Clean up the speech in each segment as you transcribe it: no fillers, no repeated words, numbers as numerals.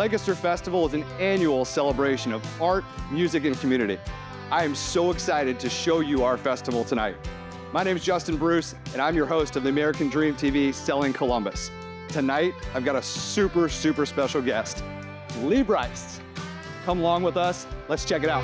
Lancaster Festival is an annual celebration of art, music, and community. I am so excited to show you our festival tonight. My name is Justin Bruce, and I'm your host of the American Dream TV Selling Columbus. Tonight, I've got a super special guest, Lee Brice. Come along with us, let's check it out.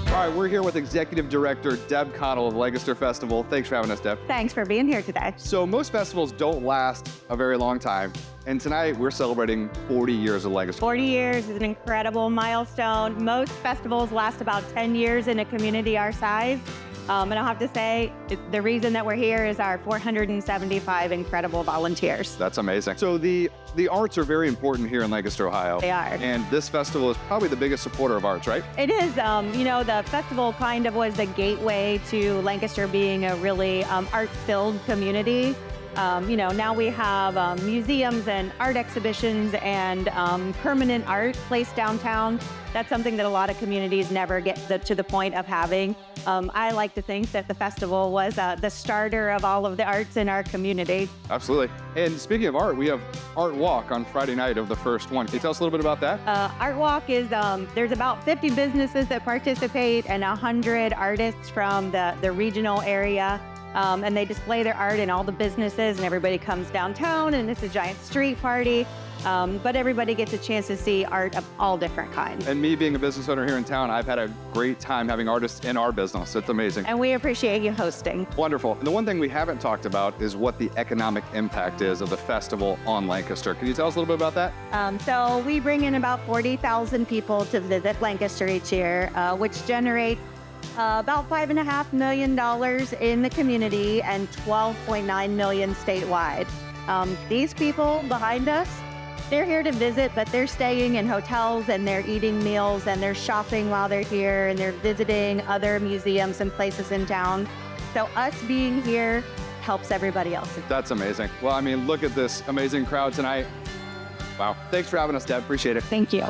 All right, we're here with Executive Director Deb Connell of Lancaster Festival. Thanks for having us, Deb. Thanks for being here today. So most festivals don't last a very long time, and tonight we're celebrating 40 years of Lancaster. 40 years is an incredible milestone. Most festivals last about 10 years in a community our size. And I'll have to say, the reason that we're here is our 475 incredible volunteers. That's amazing. So the arts are very important here in Lancaster, Ohio. They are. And this festival is probably the biggest supporter of arts, right? It is. The festival kind of was the gateway to Lancaster being a really art-filled community. Now we have museums and art exhibitions and permanent art placed downtown. That's something that a lot of communities never get to the point of having. I like to think that the festival was the starter of all of the arts in our community. Absolutely. And speaking of art, we have Art Walk on Friday night of the first one. Can you tell us a little bit about that? Art Walk is, there's about 50 businesses that participate and 100 artists from the regional area. And they display their art in all the businesses, and everybody comes downtown, and it's a giant street party. But everybody gets a chance to see art of all different kinds. And me being a business owner here in town, I've had a great time having artists in our business. It's amazing. And we appreciate you hosting. Wonderful. And the one thing we haven't talked about is what the economic impact is of the festival on Lancaster. Can you tell us a little bit about that? So we bring in about 40,000 people to visit Lancaster each year, which generates about $5.5 million in the community and $12.9 million statewide. These people behind us, they're here to visit, but they're staying in hotels and they're eating meals and they're shopping while they're here and they're visiting other museums and places in town. So us being here helps everybody else. That's amazing. Well, I mean, look at this amazing crowd tonight. Wow. Thanks for having us, Deb. Appreciate it. Thank you.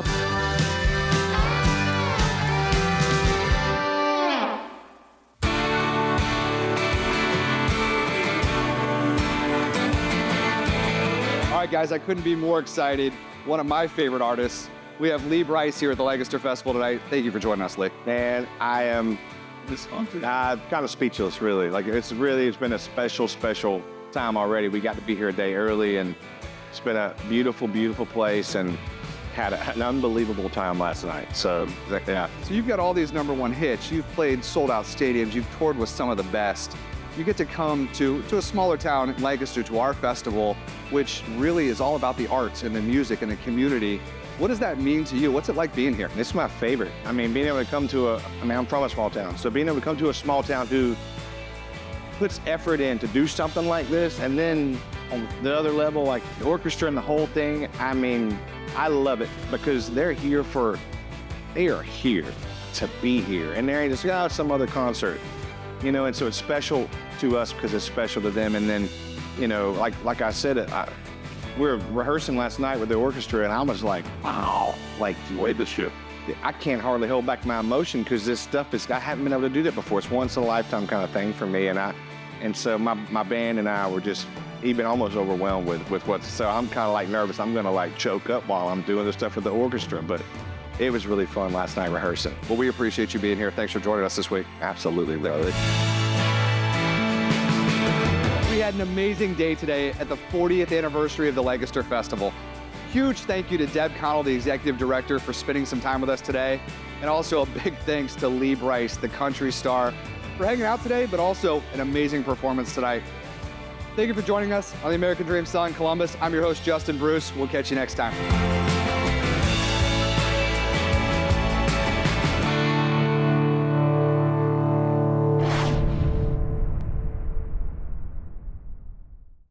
All right, guys, I couldn't be more excited. One of my favorite artists. We have Lee Brice here at the Lancaster Festival tonight. Thank you for joining us, Lee. Man, I am kind of speechless, really. It's been a special time already. We got to be here a day early, and it's been a beautiful place, and had an unbelievable time last night. So, yeah. So you've got all these #1 hits. You've played sold-out stadiums. You've toured with some of the best. You get to come to a smaller town in Lancaster to our festival, which really is all about the arts and the music and the community. What does that mean to you? What's it like being here? It's my favorite. I mean, being able to come to I'm from a small town, so being able to come to a small town who puts effort in to do something like this, and then on the other level, like the orchestra and the whole thing, I mean, I love it because they are here to be here, and they ain't just, some other concert. And so it's special to us because it's special to them. And then, like I said, we were rehearsing last night with the orchestra, and I was like, wow, wait, this shit. I can't hardly hold back my emotion because this stuff I haven't been able to do that before. It's once in a lifetime kind of thing for me. And so my band and I were just even almost overwhelmed with so I'm kind of nervous. I'm going to choke up while I'm doing this stuff with the orchestra, but it was really fun last night rehearsing. Well, we appreciate you being here. Thanks for joining us this week. Absolutely, brother. We had an amazing day today at the 40th anniversary of the Lancaster Festival. Huge thank you to Deb Connell, the Executive Director, for spending some time with us today. And also a big thanks to Lee Brice, the country star, for hanging out today, but also an amazing performance tonight. Thank you for joining us on the American Dream Selling Columbus. I'm your host, Justin Bruce. We'll catch you next time.